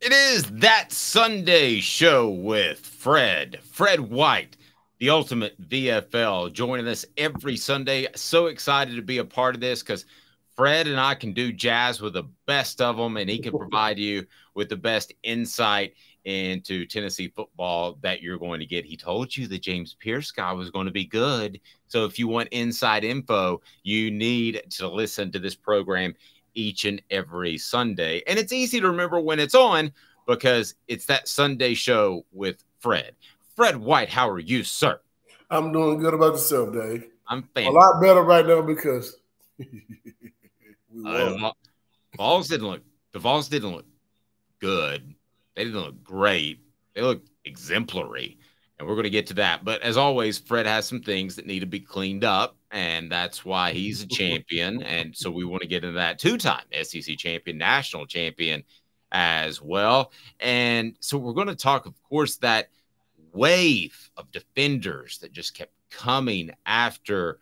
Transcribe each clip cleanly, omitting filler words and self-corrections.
It is that Sunday show with Fred White, the ultimate VFL, joining us every Sunday. So excited to be a part of this because Fred and I can do jazz with the best of them, and he can provide you with the best insight into Tennessee football that you're going to get. He told you the James Pierce guy was going to be good. So if you want inside info, you need to listen to this program each and every Sunday. And it's easy to remember when it's on because it's that Sunday show with Fred. Fred White, how are you, sir? I'm doing good. About yourself, Dave. I'm a fantastic. lot better right now because the Vols didn't look good. They didn't look great. They looked exemplary. And we're going to get to that. But as always, Fred has some things that need to be cleaned up, and that's why he's a champion. And so we want to get into that. Two-time SEC champion, national champion as well. And so we're going to talk, of course, that wave of defenders that just kept coming after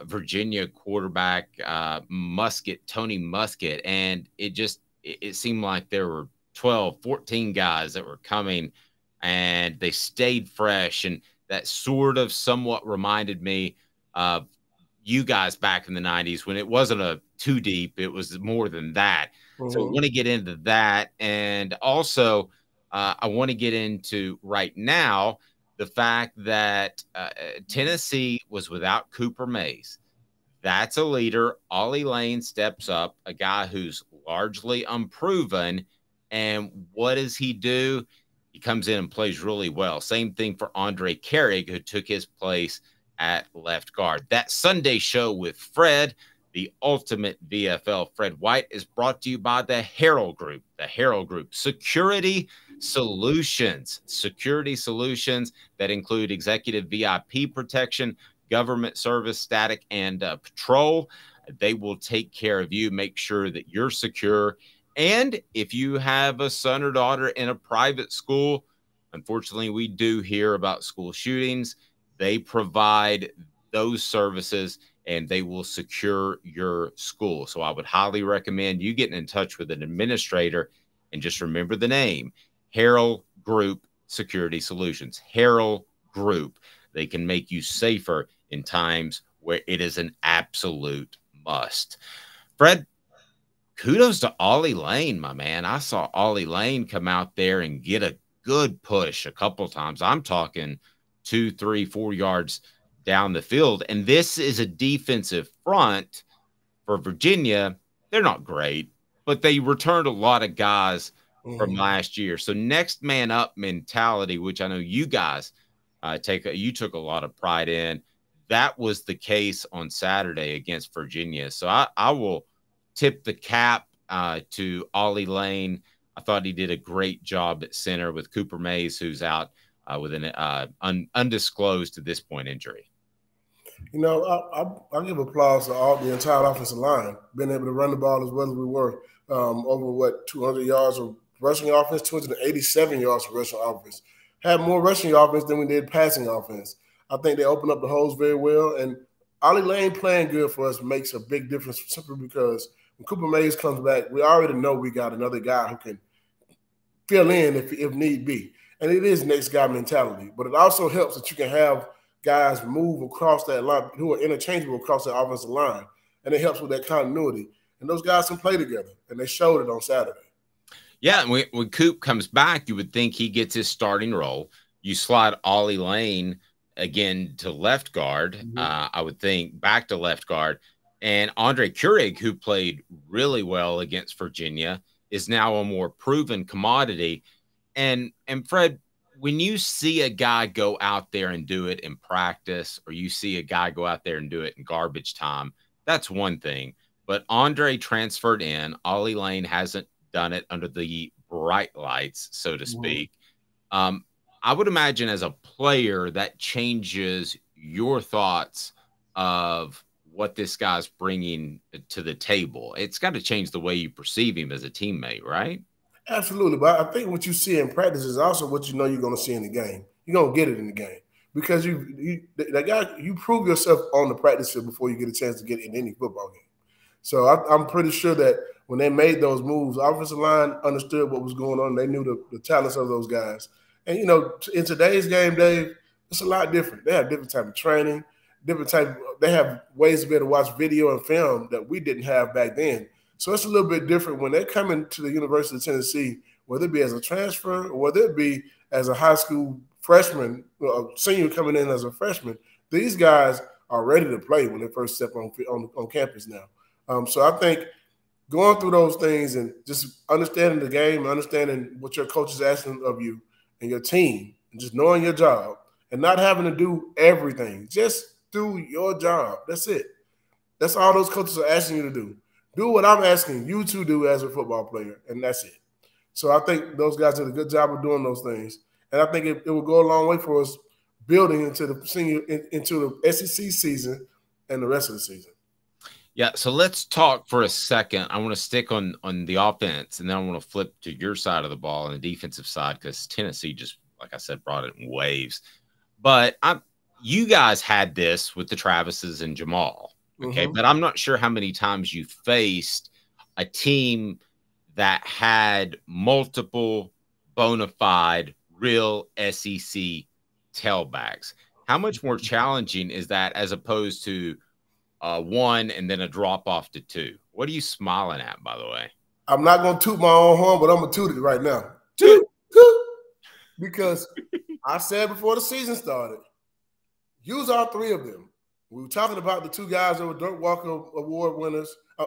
Virginia quarterback Tony Muskett. And it seemed like there were 12, 14 guys that were coming, and they stayed fresh. And that sort of somewhat reminded me of you guys back in the 90s when it wasn't a too deep. It was more than that. So I want to get into that. And also I want to get into right now the fact that Tennessee was without Cooper Mays. That's a leader. Ollie Lane steps up, a guy who's largely unproven. And what does he do? He comes in and plays really well. Same thing for Andre Carrig, who took his place at left guard. That Sunday show with Fred, the ultimate VFL, Fred White, is brought to you by the Harrell Group. The Harrell Group Security Solutions. Security solutions that include executive VIP protection, government service, static, and patrol. They will take care of you, make sure that you're secure. And if you have a son or daughter in a private school, unfortunately, we do hear about school shootings. They provide those services, and they will secure your school. So I would highly recommend you getting in touch with an administrator, and just remember the name, Harrell Group Security Solutions. Harrell Group. They can make you safer in times where it is an absolute must. Fred, kudos to Ollie Lane, my man. I saw Ollie Lane come out there and get a good push a couple times. I'm talking 2, 3, 4 yards down the field. And this is a defensive front for Virginia. They're not great, but they returned a lot of guys from last year. So next man up mentality, which I know you guys you took a lot of pride in. That was the case on Saturday against Virginia. So I will tip the cap to Ollie Lane. I thought he did a great job at center with Cooper Mays, who's out with an undisclosed to this point injury. You know, I'll give applause to the entire offensive line, being able to run the ball as well as we were. Over 200 yards of rushing offense, 287 yards of rushing offense. Had more rushing offense than we did passing offense. I think they opened up the holes very well, and Ollie Lane playing good for us makes a big difference simply because when Cooper Mays comes back, we already know we got another guy who can fill in if need be. And it is next guy mentality. But it also helps that you can have guys move across that line who are interchangeable across the offensive line. And it helps with that continuity. And those guys can play together. And they showed it on Saturday. Yeah, and when Coop comes back, you would think he gets his starting role. You slide Ollie Lane again to left guard, I would think, back to left guard. And Andre Carrig, who played really well against Virginia, is now a more proven commodity. And Fred, when you see a guy go out there and do it in practice, or you see a guy go out there and do it in garbage time, that's one thing. But Andre transferred in. Ollie Lane hasn't done it under the bright lights, so to speak. I would imagine as a player that changes your thoughts of what this guy's bringing to the table. It's got to change the way you perceive him as a teammate, right? Absolutely. But I think what you see in practice is also what you know you're going to see in the game. You're going to get it in the game because you prove yourself on the practice field before you get a chance to get in any football game. So I'm pretty sure that when they made those moves, the offensive line understood what was going on. They knew the talents of those guys. And, you know, in today's game, Dave, it's a lot different. They have different type of training, they have ways to be able to watch video and film that we didn't have back then. So it's a little bit different when they come into the University of Tennessee, whether it be as a transfer or whether it be as a high school freshman, senior coming in as a freshman. These guys are ready to play when they first step on campus now. So I think going through those things and just understanding the game, understanding what your coach is asking of you and your team, and just knowing your job and not having to do everything. Just do your job. That's it. That's all those coaches are asking you to do. Do what I'm asking you to do as a football player, and that's it. So I think those guys did a good job of doing those things. And I think it will go a long way for us building into the SEC season and the rest of the season. Yeah, so let's talk for a second. I want to stick on the offense, and then I want to flip to your side of the ball on the defensive side because Tennessee just, like I said, brought it in waves. But you guys had this with the Travises and Jamal, okay? But I'm not sure how many times you faced a team that had multiple bona fide real SEC tailbacks. How much more challenging is that as opposed to one and then a drop off to two? What are you smiling at, by the way? I'm not going to toot my own horn, but I'm going to toot it right now. Toot, toot. Because I said before the season started, use all three of them. We were talking about the two guys that were Dirt Walker Award winners, I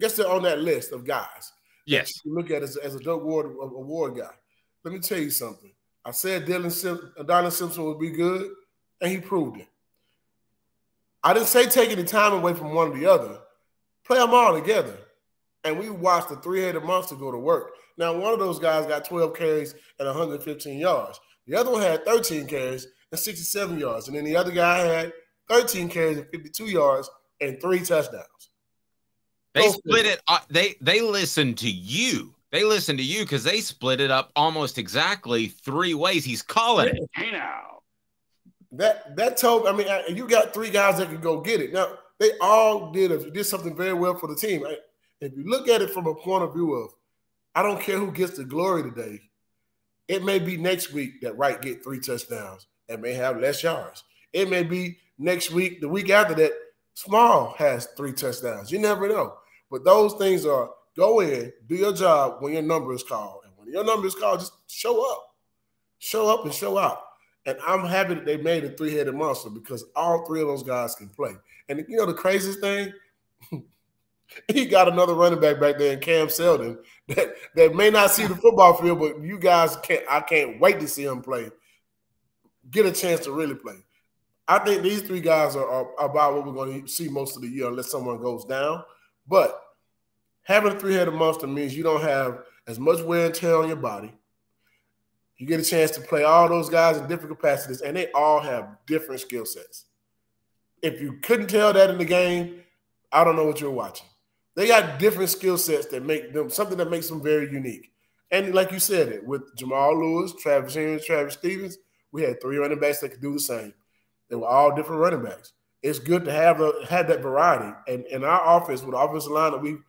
guess they're on that list of guys. Yes. You look at it as a Dirt Award guy. Let me tell you something. I said Adonis Simpson would be good, and he proved it. I didn't say take any time away from one or the other. Play them all together. And we watched the three-headed monster go to work. Now, one of those guys got 12 carries and 115 yards. The other one had 13 carries and 67 yards. And then the other guy had 13 carries and 52 yards and 3 touchdowns. They split it. They listened to you. They listened to you because they split it up almost exactly 3 ways. He's calling it. Hey now. That told, I mean, you got 3 guys that can go get it. Now, they all did something very well for the team. If you look at it from a point of view of, I don't care who gets the glory today. It may be next week that Wright get 3 touchdowns and may have less yards. It may be next week, the week after that, Small has 3 touchdowns. You never know. But those things are go in, do your job when your number is called. And when your number is called, just show up. Show up and show out. And I'm happy that they made a 3-headed monster because all 3 of those guys can play. And you know the craziest thing? He got another running back there in Cam Seldon that may not see the football field, but you guys I can't wait to see him play. Get a chance to really play. I think these 3 guys are about what we're going to see most of the year unless someone goes down. But having a 3-headed monster means you don't have as much wear and tear on your body. You get a chance to play all those guys in different capacities, and they all have different skill sets. If you couldn't tell that in the game, I don't know what you're watching. They got different skill sets that make them something that makes them very unique. And like you said, it with Jamal Lewis, Travis Henry, Travis Stevens, we had 3 running backs that could do the same. They were all different running backs. It's good to have that variety. And in our offense, with the offensive line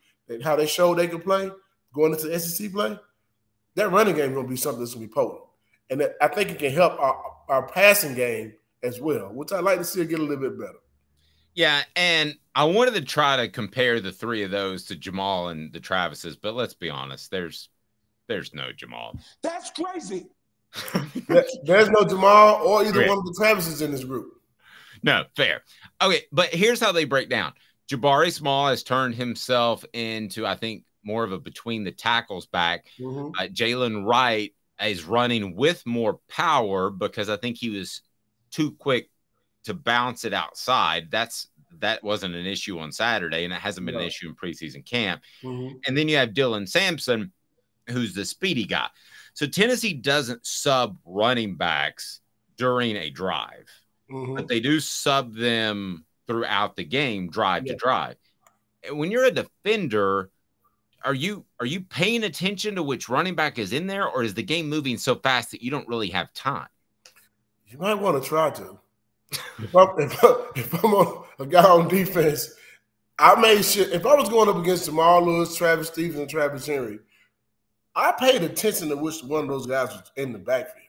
how they showed they could play, going into SEC play, that running game is going to be something that's going to be potent. And I think it can help our passing game as well, which I'd like to see it get a little bit better. Yeah, and I wanted to try to compare the 3 of those to Jamal and the Travises, but let's be honest, there's no Jamal. That's crazy. There's no Jamal or either one of the Travises in this group. No, fair. Okay, but here's how they break down. Jabari Small has turned himself into, I think, more of a between the tackles back. Jalen Wright is running with more power because I think he was too quick to bounce it outside. That wasn't an issue on Saturday, and it hasn't been an issue in preseason camp. And then you have Dylan Sampson, who's the speedy guy. So Tennessee doesn't sub running backs during a drive, but they do sub them throughout the game, drive to drive. And when you're a defender, are you paying attention to which running back is in there, or is the game moving so fast that you don't really have time? You might want to try to. If I'm a guy on defense I made sure if I was going up against Jamal Lewis, Travis Stephens, and Travis Henry, I paid attention to which one of those guys was in the backfield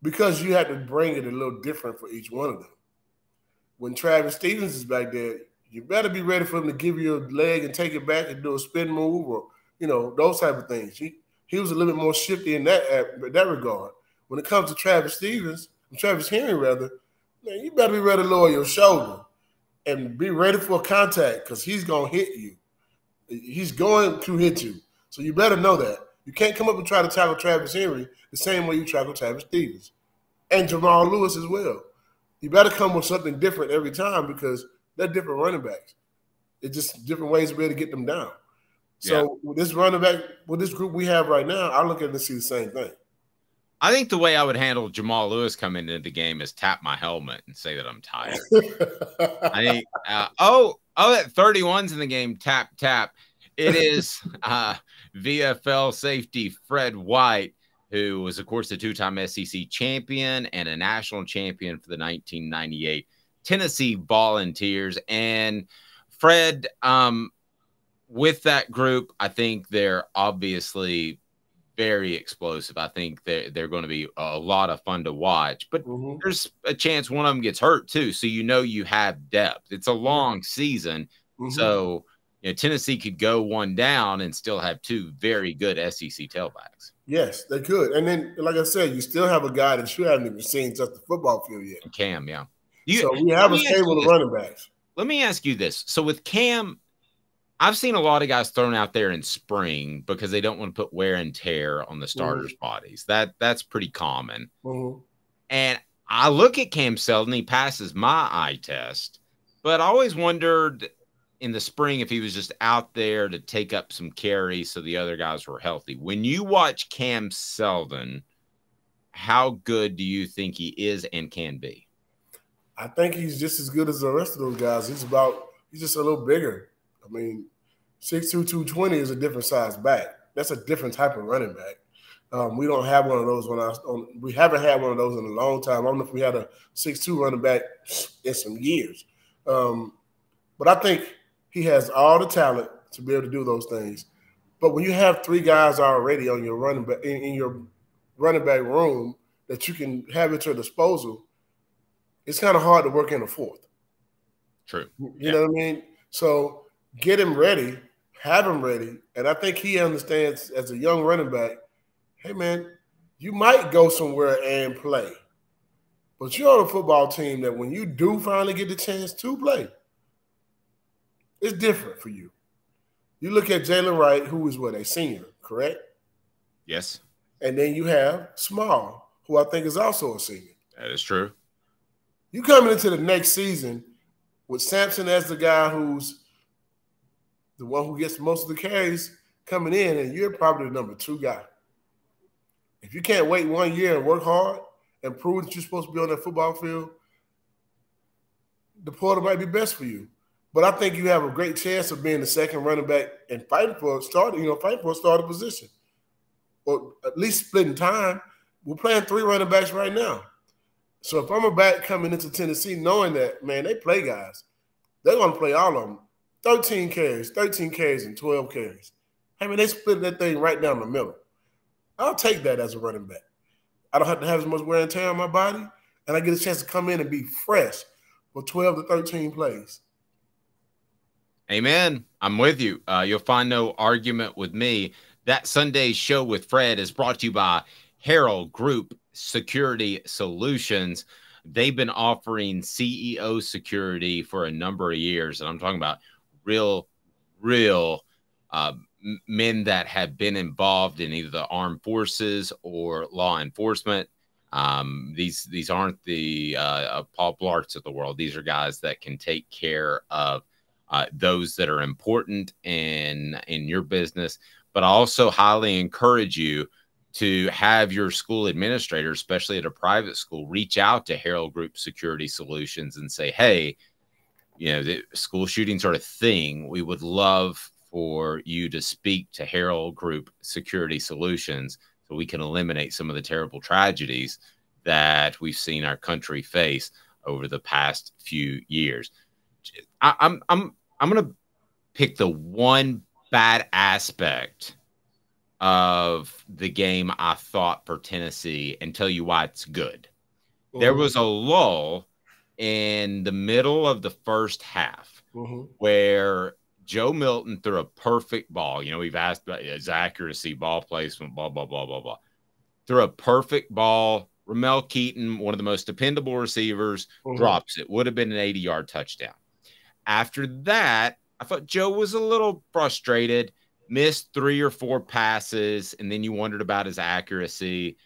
because you had to bring it a little different for each one of them. When Travis Stephens is back there, you better be ready for him to give you a leg and take it back and do a spin move or, those type of things. He was a little bit more shifty in that regard. When it comes to Travis Henry rather, man, you better be ready to lower your shoulder and be ready for contact because he's going to hit you. He's going to hit you. So you better know that. You can't come up and try to tackle Travis Henry the same way you tackle Travis Stephens and Jamal Lewis as well. You better come with something different every time because they're different running backs. It's just different ways to be able to get them down. So with this running back, with this group we have right now, I look at it and see the same thing. I think the way I would handle Jamal Lewis coming into the game is tap my helmet and say that I'm tired. I think, that 31's in the game, tap. It is VFL safety Fred White, who was, of course, the two-time SEC champion and a national champion for the 1998 Tennessee Volunteers. And Fred, with that group, I think they're obviously very explosive. I think they're going to be a lot of fun to watch. But there's a chance one of them gets hurt, too, so you have depth. It's a long season, so Tennessee could go one down and still have two very good SEC tailbacks. Yes, they could. And then, like I said, you still have a guy that you haven't even seen touch the football field yet. Cam, yeah. So we have a stable of running backs. Let me ask you this. So with Cam, I've seen a lot of guys thrown out there in spring because they don't want to put wear and tear on the starters' bodies. That's pretty common. And I look at Cam Seldon, he passes my eye test, but I always wondered in the spring if he was just out there to take up some carries so the other guys were healthy. When you watch Cam Seldon, how good do you think he is and can be? I think he's just as good as the rest of those guys. He's just a little bigger. I mean, 6'2", 220 is a different size back. That's a different type of running back. We don't have one of those we haven't had one of those in a long time. I don't know if we had a 6'2" running back in some years. But I think he has all the talent to be able to do those things. But when you have three guys already on your running back in your running back room that you can have at your disposal, it's kind of hard to work in a fourth. True. You know what I mean? So get him ready, have him ready. And I think he understands as a young running back, hey, man, you might go somewhere and play. But you're on a football team that when you do finally get the chance to play, it's different for you. You look at Jalen Wright, who is a senior, correct? Yes. And then you have Small, who I think is also a senior. That is true. You coming into the next season with Sampson as the guy who's the one who gets most of the carries coming in, and you're probably the number 2 guy. If you can't wait 1 year and work hard and prove that you're supposed to be on that football field, the portal might be best for you. But I think you have a great chance of being the second running back and fighting for a starting position. Or at least splitting time. We're playing 3 running backs right now. So if I'm a back coming into Tennessee knowing that, man, they play guys, they're going to play all of them. 13 carries, and 12 carries. I mean, they split that thing right down the middle. I'll take that as a running back. I don't have to have as much wear and tear on my body, and I get a chance to come in and be fresh for 12 to 13 plays. Amen. I'm with you. You'll find no argument with me. That Sunday show with Fred is brought to you by Harrell Group Security Solutions. They've been offering CEO security for a number of years, and I'm talking about real men that have been involved in either the armed forces or law enforcement. These aren't the Paul Blarts of the world. These are guys that can take care of those that are important in your business. But I also highly encourage you to have your school administrator, especially at a private school, reach out to Harrell Group Security Solutions and say, hey, the school shootings are a thing. We would love for you to speak to Harrell Group Security Solutions so we can eliminate some of the terrible tragedies that we've seen our country face over the past few years. I'm I'm gonna pick the one bad aspect of the game I thought for Tennessee and tell you why it's good. There was a lull in the middle of the first half where Joe Milton threw a perfect ball. You know, we've asked about his accuracy, ball placement, blah, blah, blah, blah, blah. Threw a perfect ball. Ramel Keaton, one of the most dependable receivers, drops it. Would have been an 80-yard touchdown. After that, I thought Joe was a little frustrated, missed 3 or 4 passes, and then you wondered about his accuracy.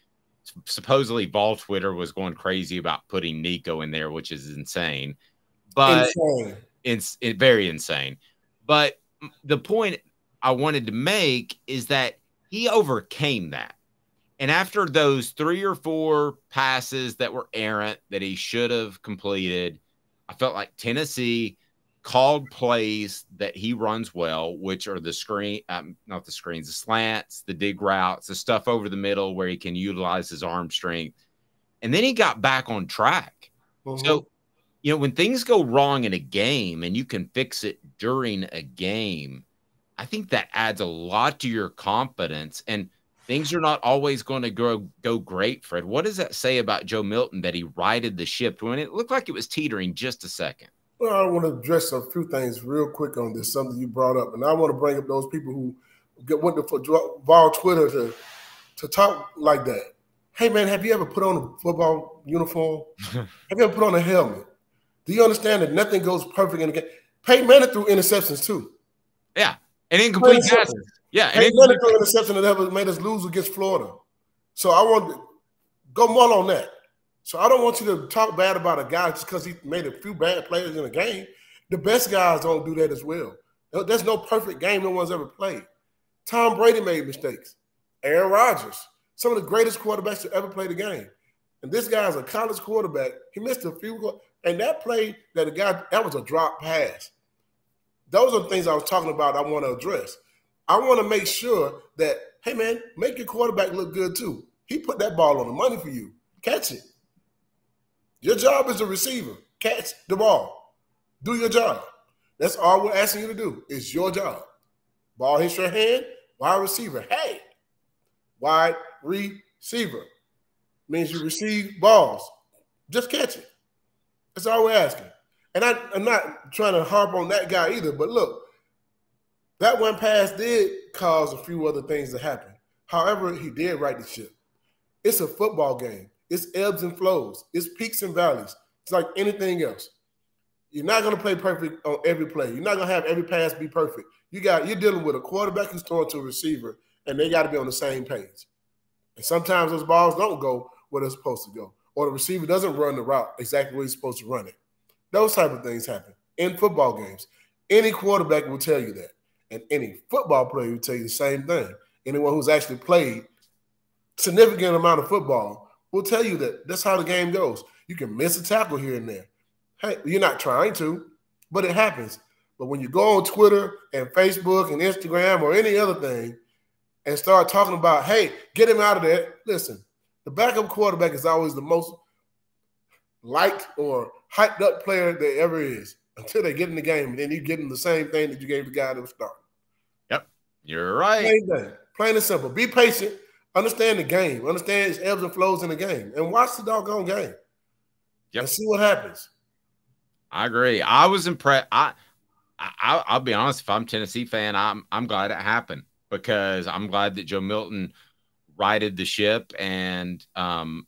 Supposedly, Vol Twitter was going crazy about putting Nico in there, which is insane. But it's very insane. But the point I wanted to make is that he overcame that. And after those 3 or 4 passes that were errant that he should have completed, I felt like Tennessee called plays that he runs well, which are the not the screens, the slants, the dig routes, the stuff over the middle where he can utilize his arm strength. And then he got back on track. So, you know, when things go wrong in a game and you can fix it during a game, I think that adds a lot to your confidence. And things are not always going to go great, Fred. What does that say about Joe Milton that he righted the ship when it looked like it was teetering just a second? Well, I want to address a few things real quick on this, something you brought up. And I want to bring up those people who went to Vol Twitter to talk like that. Hey, man, have you ever put on a football uniform? Have you ever put on a helmet? Do you understand that nothing goes perfect in the game? Peyton Manning threw interceptions too. Yeah, and incomplete passes. Yeah, Peyton Manning threw interception that ever made us lose against Florida. So I want to go more on that. So I don't want you to talk bad about a guy just because he made a few bad plays in a game. The best guys don't do that as well. There's no perfect game no one's ever played. Tom Brady made mistakes. Aaron Rodgers, some of the greatest quarterbacks to ever play the game. And this guy's a college quarterback. He missed a few. And that play that was a drop pass. Those are the things I was talking about I want to address. I want to make sure that, hey, man, make your quarterback look good too. He put that ball on the money for you. Catch it. Your job as a receiver. Catch the ball. Do your job. That's all we're asking you to do. It's your job. Ball hits your hand, wide receiver. Hey, wide receiver. Means you receive balls. Just catch it. That's all we're asking. And I'm not trying to harp on that guy either, but look, that one pass did cause a few other things to happen. However, he did right the ship. It's a football game. It's ebbs and flows. It's peaks and valleys. It's like anything else. You're not going to play perfect on every play. You're not going to have every pass be perfect. You're dealing with a quarterback who's throwing to a receiver, and they got to be on the same page. And sometimes those balls don't go where they're supposed to go, or the receiver doesn't run the route exactly where he's supposed to run it. Those type of things happen in football games. Any quarterback will tell you that, and any football player will tell you the same thing. Anyone who's actually played significant amount of football will tell you that that's how the game goes. You can miss a tackle here and there. Hey, you're not trying to, but it happens. But when you go on Twitter and Facebook and Instagram or any other thing and start talking about, hey, get him out of there, listen, the backup quarterback is always the most liked or hyped up player there ever is until they get in the game, and then you give them the same thing that you gave the guy that was starting. Yep, you're right. Same thing. Plain and simple. Be patient. Understand the game. Understand its ebbs and flows in the game. And watch the doggone game. Yep. And see what happens. I agree. I was impressed. I'll be honest, if I'm a Tennessee fan, I'm glad it happened because I'm glad that Joe Milton righted the ship and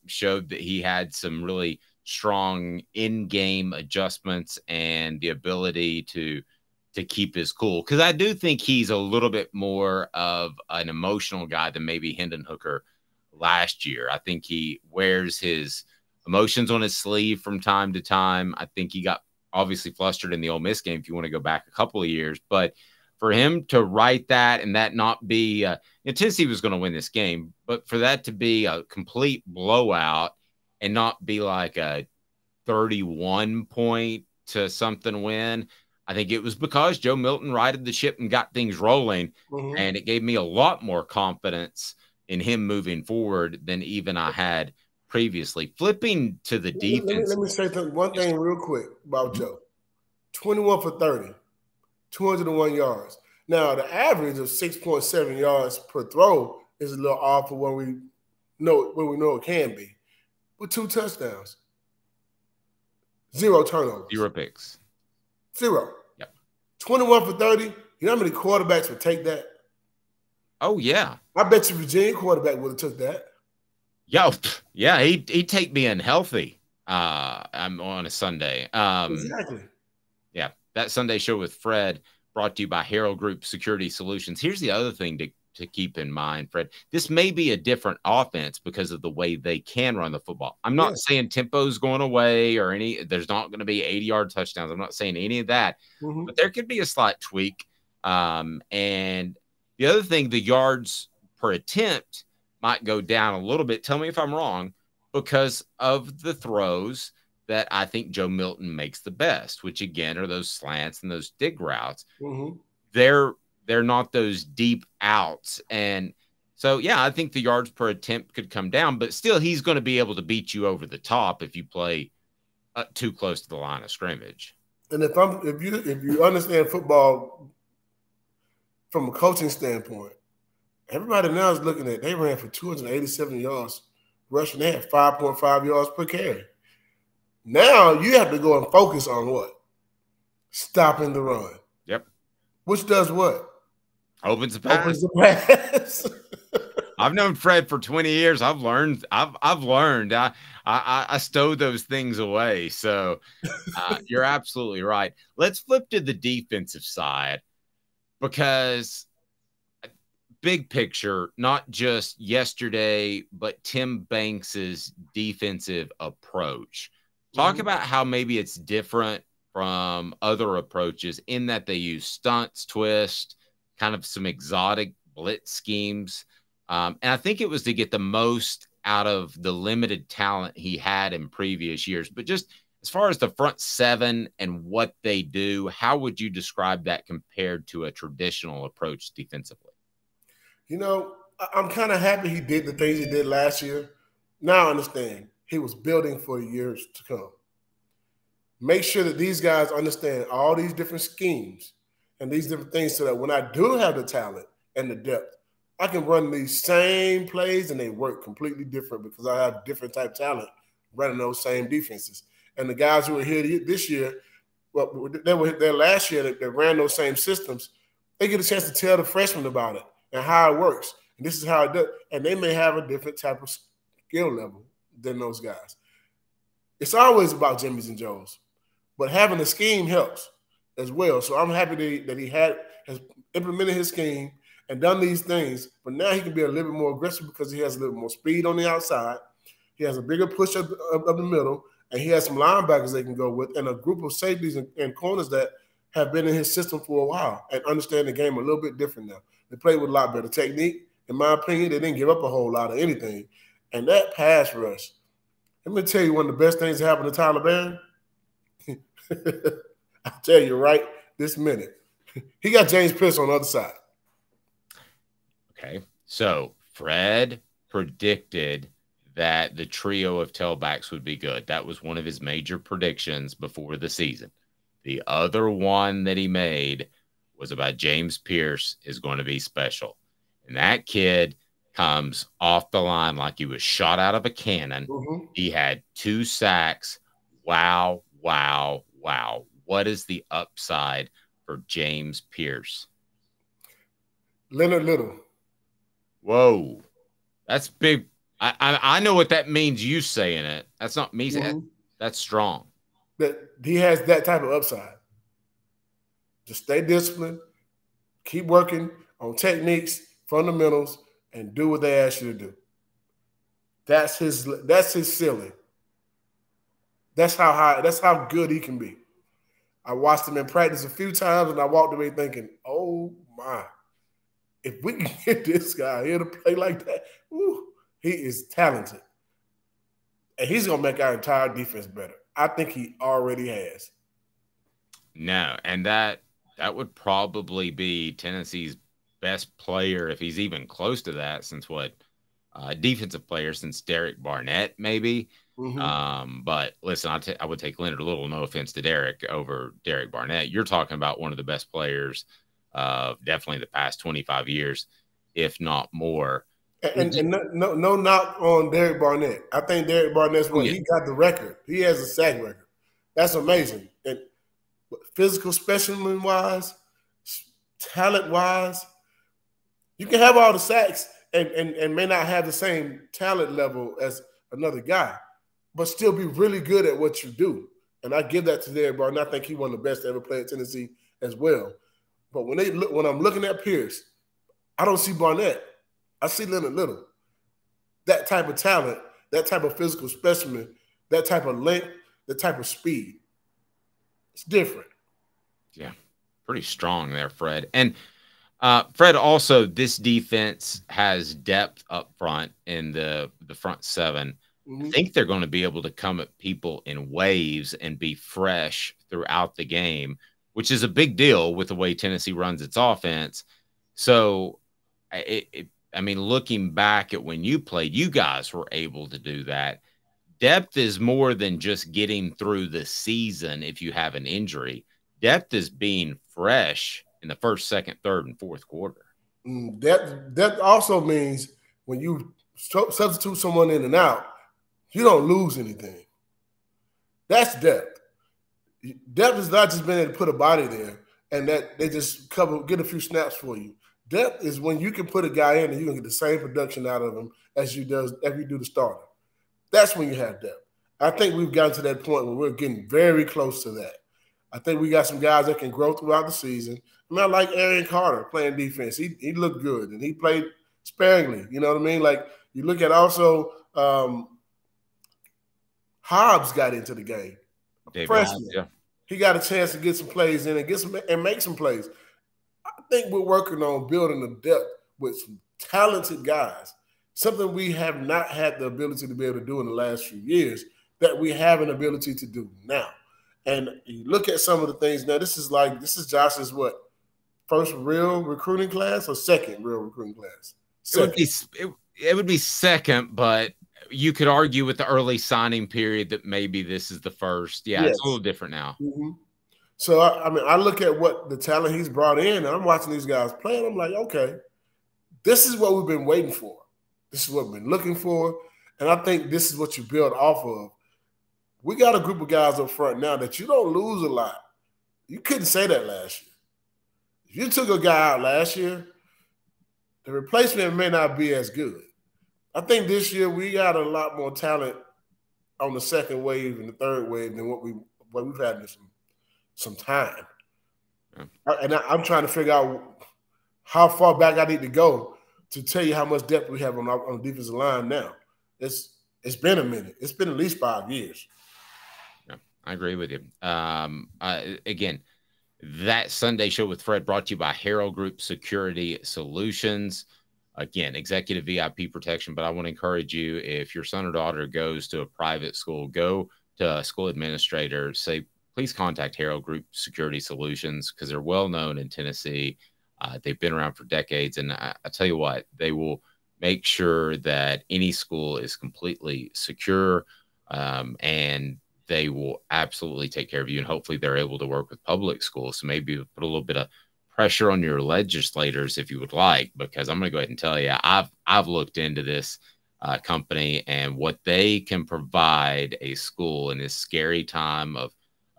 showed that he had some really strong in-game adjustments and the ability to keep his cool. Because I do think he's a little bit more of an emotional guy than maybe Hendon Hooker last year. I think he wears his emotions on his sleeve from time to time. I think he got obviously flustered in the Ole Miss game if you want to go back a couple of years. But for him to write that and that not be Tennessee was going to win this game, but for that to be a complete blowout and not be like a 31 point to something win, I think it was because Joe Milton righted the ship and got things rolling. And it gave me a lot more confidence in him moving forward than even I had previously. Flipping to the defense. Let me say one thing real quick about Joe. 21 for 30. 201 yards. Now, the average of 6.7 yards per throw is a little off for what we know it can be. With 2 touchdowns, 0 turnovers. 0 picks. 0. Yep. 21 for 30. You know how many quarterbacks would take that? Oh, yeah. I bet you Virginia quarterback would have took that. Yeah, he'd take me unhealthy. I'm on a Sunday. Exactly. Yeah, that Sunday show with Fred brought to you by Harrell Group Security Solutions. Here's the other thing to keep in mind, Fred. This may be a different offense because of the way they can run the football. I'm not saying tempo's going away or there's not going to be 80-yard touchdowns. I'm not saying any of that, but there could be a slight tweak. And the other thing, the yards per attempt might go down a little bit. Tell me if I'm wrong, because of the throws that I think Joe Milton makes the best, which again are those slants and those dig routes. They're not those deep outs. And so, yeah, I think the yards per attempt could come down, but still he's going to be able to beat you over the top if you play too close to the line of scrimmage. And if you understand football from a coaching standpoint, everybody now is looking at, they ran for 287 yards rushing. They had 5.5 yards per carry. Now you have to go and focus on what? Stopping the run. Yep. Which does what? Opens the pass. Opens the pass. I've known Fred for 20 years. I've learned. I stowed those things away. So you're absolutely right. Let's flip to the defensive side, because big picture, not just yesterday, but Tim Banks's defensive approach. Talk about how maybe it's different from other approaches in that they use stunts, twist, kind of some exotic blitz schemes. And I think it was to get the most out of the limited talent he had in previous years. But just as far as the front seven and what they do, how would you describe that compared to a traditional approach defensively? You know, I'm kind of happy he did the things he did last year. Now I understand he was building for years to come. Make sure that these guys understand all these different schemes and these different things so that when I do have the talent and the depth, I can run these same plays and they work completely different because I have different type of talent running those same defenses. And the guys who are here this year, well, they were there last year that ran those same systems, they get a chance to tell the freshmen about it and how it works. And this is how it does. And they may have a different type of skill level than those guys. It's always about Jimmy's and Joe's, but having a scheme helps as well. So I'm happy that he has implemented his scheme and done these things, but now he can be a little bit more aggressive because he has a little more speed on the outside. He has a bigger push up the middle, and he has some linebackers they can go with and a group of safeties and corners that have been in his system for a while and understand the game a little bit different now. They play with a lot better technique. In my opinion, they didn't give up a whole lot of anything. And that pass rush, let me tell you one of the best things that happened to Tyler Barron. I'll tell you right this minute. He got James Pierce on the other side. Okay. So Fred predicted that the trio of tailbacks would be good. That was one of his major predictions before the season. The other one that he made was about James Pierce is going to be special. And that kid comes off the line like he was shot out of a cannon. He had 2 sacks. Wow, wow, wow. What is the upside for James Pierce? Leonard Little. Whoa. That's big. I know what that means, you saying it. That's not me saying it. That's strong. That he has that type of upside. Just stay disciplined, keep working on techniques, fundamentals, and do what they ask you to do. That's his ceiling. That's how good he can be. I watched him in practice a few times and I walked away thinking, oh my, if we can get this guy here to play like that, woo, he is talented. And he's gonna make our entire defense better. I think he already has. No, and that would probably be Tennessee's best player if he's even close to that since defensive player since Derek Barnett maybe. But listen, I would take Leonard Little, no offense to Derek, over Derek Barnett. You're talking about one of the best players of definitely the past 25 years, if not more. And no knock on Derek Barnett. I think Derek Barnett's one. He got the record. He has a sack record. That's amazing. And physical specimen wise, talent wise, you can have all the sacks and may not have the same talent level as another guy, but still be really good at what you do. And I give that to Derek Barnett. I think he one of the best to ever play at Tennessee as well. But when I'm looking at Pierce, I don't see Barnett. I see Leonard Little. That type of talent, that type of physical specimen, that type of length, that type of speed. It's different. Yeah, pretty strong there, Fred. And Fred, also, this defense has depth up front in the front seven. I think they're going to be able to come at people in waves and be fresh throughout the game, which is a big deal with the way Tennessee runs its offense. So, I mean, looking back at when you played, you guys were able to do that. Depth is more than just getting through the season if you have an injury. Depth is being fresh in the first, second, third, and fourth quarter. Depth also means when you substitute someone in and out, you don't lose anything. That's depth. Depth is not just being able to put a body there and that they just get a few snaps for you. Depth is when you can put a guy in and you can get the same production out of him as you do the starter. That's when you have depth. I think we've gotten to that point where we're getting very close to that. I think we got some guys that can grow throughout the season. I mean, I like Aaron Carter playing defense. He looked good, and he played sparingly. You know what I mean? Like, you look at also Hobbs got into the game. Freshman. Yeah. He got a chance to get some plays in and make some plays. I think we're working on building a depth with some talented guys, something we have not had the ability to be able to do in the last few years that we have an ability to do now. And you look at some of the things now, this is Josh's first real recruiting class or second real recruiting class? Second. It would be second, but you could argue with the early signing period that maybe this is the first. Yeah, yes. It's a little different now. So, I mean, I look at what the talent he's brought in, and I'm watching these guys play, and I'm like, okay, this is what we've been waiting for. This is what we've been looking for, and I think this is what you build off of. We got a group of guys up front now that you don't lose a lot. You couldn't say that last year. If you took a guy out last year, the replacement may not be as good. I think this year we got a lot more talent on the second wave and the third wave than what we've had in some time. Yeah. And I'm trying to figure out how far back I need to go to tell you how much depth we have on the defensive line now. It's been a minute. It's been at least 5 years. Yeah, I agree with you. Again, that Sunday show with Fred brought to you by Harrell Group Security Solutions. Again, executive VIP protection, but I want to encourage you, if your son or daughter goes to a private school, go to a school administrator, say, please contact Harrell Group Security Solutions because they're well known in Tennessee. They've been around for decades, and I tell you what, they will make sure that any school is completely secure, and they will absolutely take care of you, and hopefully they're able to work with public schools. So maybe put a little bit of pressure on your legislators if you would like, because I'm going to go ahead and tell you, I've looked into this company and what they can provide a school in this scary time of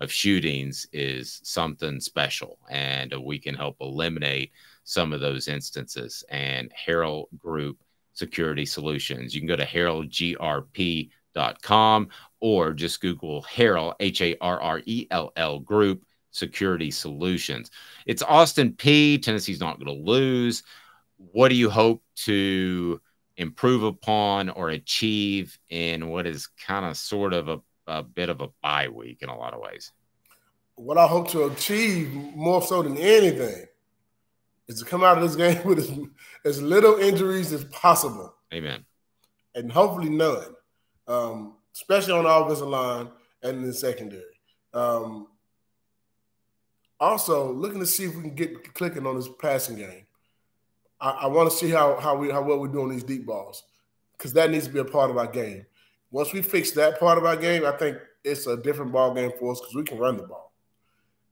shootings is something special, and we can help eliminate some of those instances. And Harrell Group Security Solutions, you can go to harrellgrp.com or just Google Harrell, Harrell Group Security Solutions. It's Austin Peay. Tennessee's not going to lose. What do you hope to improve upon or achieve in what is kind of sort of a bit of a bye week in a lot of ways? What I hope to achieve more so than anything is to come out of this game with as little injuries as possible. Amen. And hopefully none, especially on the offensive line and in the secondary. Also, looking to see if we can get clicking on this passing game. I want to see how well we're doing these deep balls, because that needs to be a part of our game. Once we fix that part of our game, I think it's a different ball game for us because we can run the ball.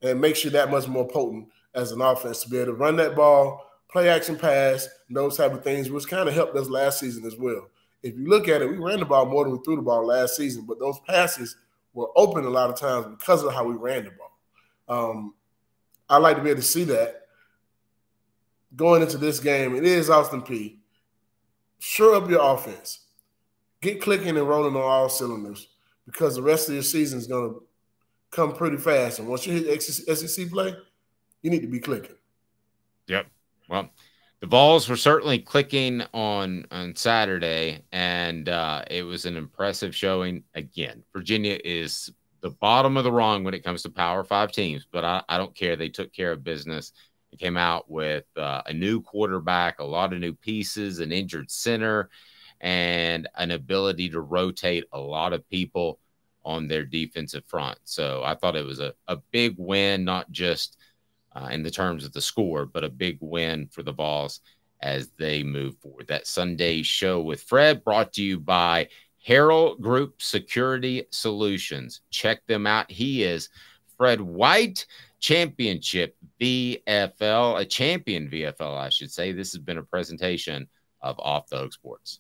And it makes you that much more potent as an offense to be able to run that ball, play action pass, and those type of things, which kind of helped us last season as well. If you look at it, we ran the ball more than we threw the ball last season, but those passes were open a lot of times because of how we ran the ball. I like to be able to see that going into this game. It is Austin Peay. Shore up your offense. Get clicking and rolling on all cylinders because the rest of your season is going to come pretty fast. And once you hit SEC play, you need to be clicking. Yep. Well, the Vols were certainly clicking on Saturday, and it was an impressive showing. Again, Virginia is the bottom of the rung when it comes to Power 5 teams, but I don't care. They took care of business. They came out with a new quarterback, a lot of new pieces, an injured center, and an ability to rotate a lot of people on their defensive front. So I thought it was a big win, not just in the terms of the score, but a big win for the Vols as they move forward. That Sunday show with Fred brought to you by Harrell Group Security Solutions. Check them out. He is Fred White, Championship VFL, a champion VFL, I should say. This has been a presentation of Off the Hook Sports.